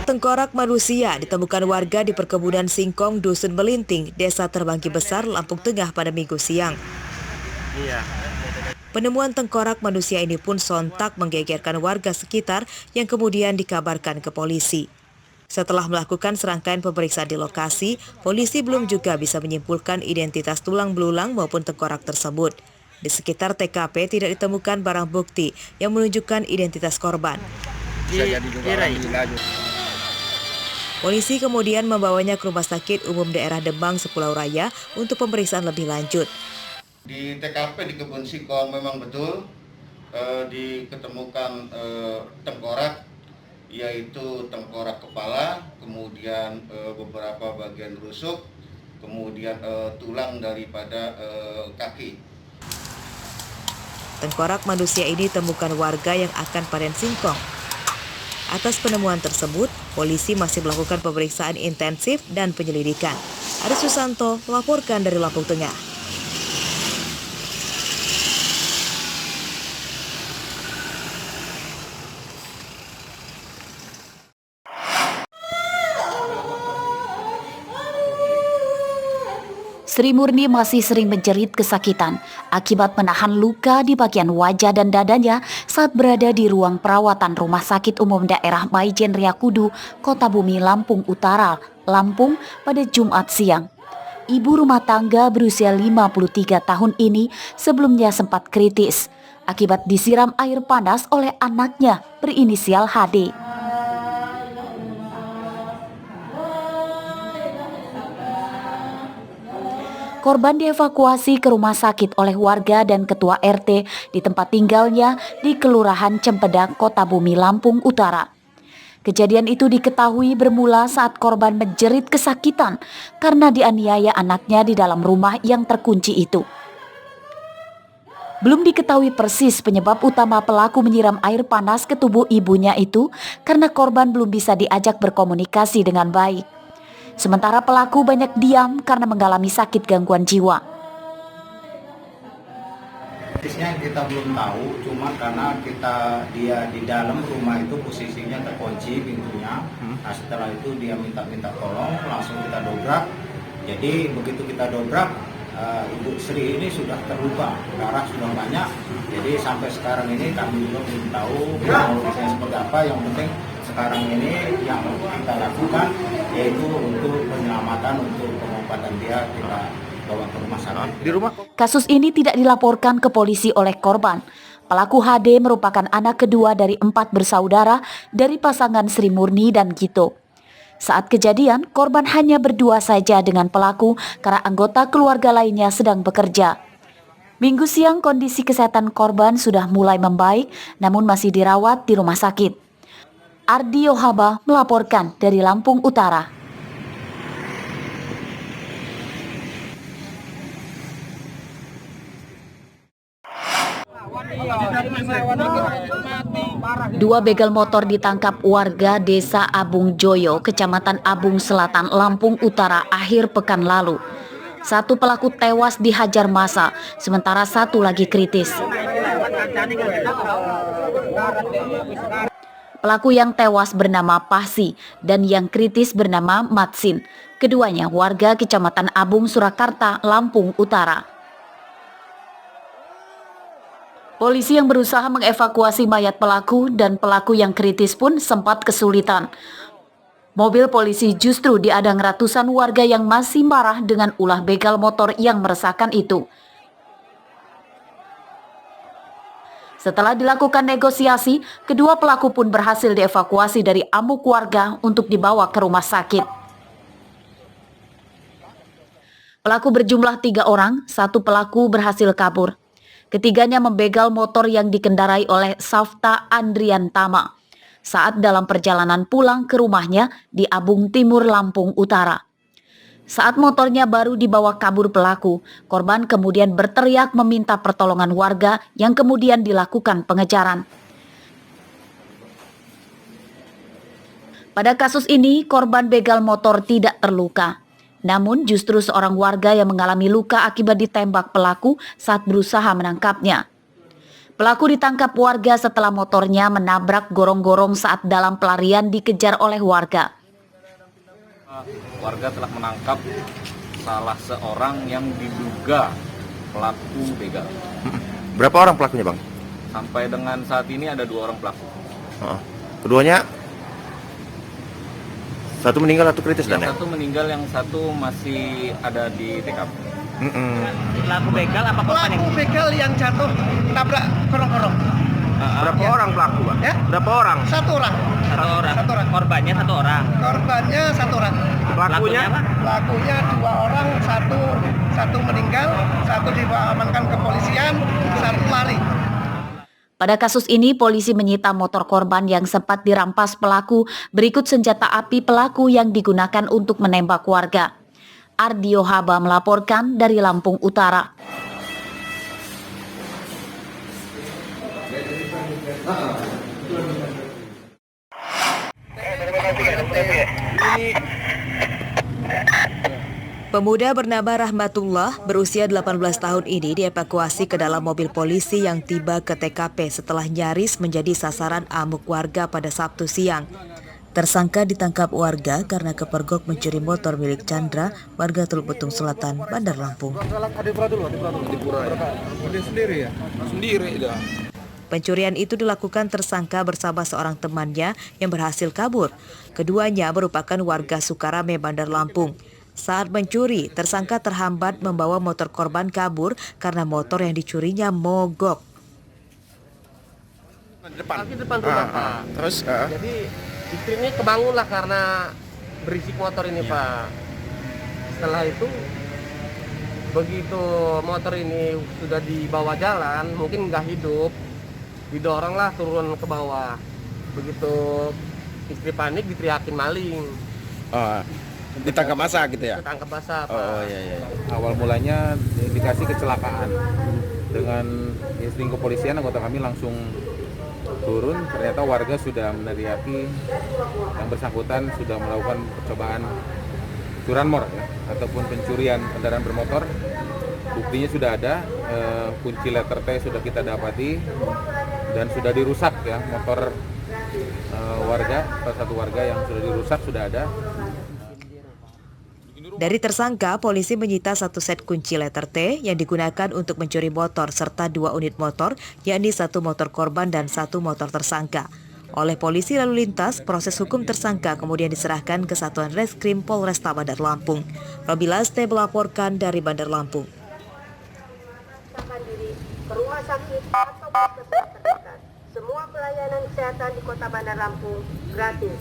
Tengkorak manusia ditemukan warga di perkebunan singkong Dusun Melinting, Desa Terbanggi Besar, Lampung Tengah pada Minggu siang. Penemuan tengkorak manusia ini pun sontak menggegerkan warga sekitar yang kemudian dikabarkan ke polisi. Setelah melakukan serangkaian pemeriksaan di lokasi, polisi belum juga bisa menyimpulkan identitas tulang belulang maupun tengkorak tersebut. Di sekitar TKP tidak ditemukan barang bukti yang menunjukkan identitas korban. Polisi kemudian membawanya ke Rumah Sakit Umum Daerah Dembang, Sepulau Raya untuk pemeriksaan lebih lanjut. Di TKP di Kebun Singkong memang betul diketemukan tengkorak, yaitu tengkorak kepala, kemudian beberapa bagian rusuk, kemudian tulang daripada kaki. Tengkorak manusia ini ditemukan warga yang akan panen singkong. Atas penemuan tersebut, polisi masih melakukan pemeriksaan intensif dan penyelidikan. Aris Susanto melaporkan dari Lampung Tengah. Sri Murni masih sering menjerit kesakitan akibat menahan luka di bagian wajah dan dadanya saat berada di ruang perawatan Rumah Sakit Umum Daerah Maijen Riyakudu, Kota Bumi, Lampung Utara, Lampung pada Jumat siang. Ibu rumah tangga berusia 53 tahun ini sebelumnya sempat kritis akibat disiram air panas oleh anaknya berinisial HD. Korban dievakuasi ke rumah sakit oleh warga dan ketua RT di tempat tinggalnya di Kelurahan Cempedang, Kota Bumi, Lampung Utara. Kejadian itu diketahui bermula saat korban menjerit kesakitan karena dianiaya anaknya di dalam rumah yang terkunci itu. Belum diketahui persis penyebab utama pelaku menyiram air panas ke tubuh ibunya itu karena korban belum bisa diajak berkomunikasi dengan baik. Sementara pelaku banyak diam karena mengalami sakit gangguan jiwa. Persisnya kita belum tahu, cuma karena dia di dalam rumah itu posisinya terkunci pintunya. Nah, setelah itu dia minta tolong, langsung kita dobrak. Jadi begitu kita dobrak, Ibu Sri ini sudah terluka, darah sudah banyak. Jadi sampai sekarang ini kami juga belum tahu prosesnya seperti apa. Yang penting sekarang ini yang kita lakukan yaitu untuk penyelamatan, untuk pengobatan dia kita bawa ke rumah sakit. Kasus ini tidak dilaporkan ke polisi oleh korban. Pelaku HD merupakan anak kedua dari 4 bersaudara dari pasangan Sri Murni dan Gito. Saat kejadian, korban hanya berdua saja dengan pelaku karena anggota keluarga lainnya sedang bekerja. Minggu siang kondisi kesehatan korban sudah mulai membaik namun masih dirawat di rumah sakit. Ardi Yohaba melaporkan dari Lampung Utara. Dua begal motor ditangkap warga Desa Abung Joyo, Kecamatan Abung Selatan, Lampung Utara akhir pekan lalu. Satu pelaku tewas dihajar massa, sementara satu lagi kritis. Pelaku yang tewas bernama Pasi dan yang kritis bernama Matsin. Keduanya warga Kecamatan Abung, Surakarta, Lampung Utara. Polisi yang berusaha mengevakuasi mayat pelaku dan pelaku yang kritis pun sempat kesulitan. Mobil polisi justru diadang ratusan warga yang masih marah dengan ulah begal motor yang meresahkan itu. Setelah dilakukan negosiasi, kedua pelaku pun berhasil dievakuasi dari amuk warga untuk dibawa ke rumah sakit. Pelaku berjumlah 3 orang, satu pelaku berhasil kabur. Ketiganya membegal motor yang dikendarai oleh Safta Andrian Tama saat dalam perjalanan pulang ke rumahnya di Abung Timur, Lampung Utara. Saat motornya baru dibawa kabur pelaku, korban kemudian berteriak meminta pertolongan warga yang kemudian dilakukan pengejaran. Pada kasus ini, korban begal motor tidak terluka. Namun justru seorang warga yang mengalami luka akibat ditembak pelaku saat berusaha menangkapnya. Pelaku ditangkap warga setelah motornya menabrak gorong-gorong saat dalam pelarian dikejar oleh warga. Warga telah menangkap salah seorang yang diduga pelaku begal. Berapa orang pelakunya, Bang? Sampai dengan saat ini ada 2 orang pelaku. Keduanya satu meninggal, satu kritis dan Yang satu meninggal, yang satu masih ada di TKP. Pelaku begal apa korban yang begal yang jatuh nabrak gorong-gorong? Berapa orang pelaku, Bang? Ya? Berapa orang? Satu orang. Korbannya 1 orang. Korbannya 1 orang. Pelakunya? Pelakunya 2 orang, satu meninggal, 1 diamankan kepolisian, 1 lari. Pada kasus ini, polisi menyita motor korban yang sempat dirampas pelaku berikut senjata api pelaku yang digunakan untuk menembak warga. Ardio Haba melaporkan dari Lampung Utara. Pemuda bernama Rahmatullah berusia 18 tahun ini dievakuasi ke dalam mobil polisi yang tiba ke TKP setelah nyaris menjadi sasaran amuk warga pada Sabtu siang. Tersangka ditangkap warga karena kepergok mencuri motor milik Chandra, warga Teluk Betung Selatan, Bandar Lampung. Pencurian itu dilakukan tersangka bersama seorang temannya yang berhasil kabur. Keduanya merupakan warga Sukarame, Bandar Lampung. Saat mencuri, tersangka terhambat membawa motor korban kabur karena motor yang dicurinya mogok. Di depan rumah, Pak. Terus? Jadi istrinya kebangun lah karena berisik motor ini, Pak. Setelah itu, begitu motor ini sudah dibawa jalan, mungkin nggak hidup, didoronglah turun ke bawah. Begitu istri panik, diteriakin maling. Ditangkap masa gitu ya? Ketangkep basah, Pak. Oh iya. Awal mulanya indikasi kecelakaan. Dengan insting kepolisian, anggota kami langsung turun. Ternyata warga sudah meneriaki yang bersangkutan sudah melakukan percobaan curanmor ya, ataupun pencurian kendaraan bermotor. Buktinya sudah ada, kunci letter T sudah kita dapati dan sudah dirusak ya, motor warga, salah satu warga yang sudah dirusak sudah ada. Dari tersangka, polisi menyita 1 set kunci letter T yang digunakan untuk mencuri motor serta 2 unit motor, yakni 1 motor korban dan 1 motor tersangka. Oleh polisi lalu lintas, proses hukum tersangka kemudian diserahkan ke Satuan Reskrim Polresta Bandar Lampung. Robi Laste melaporkan dari Bandar Lampung. Diri ke rumah sakit atau puskesmas terdekat. Semua pelayanan kesehatan di Kota Bandar Lampung gratis.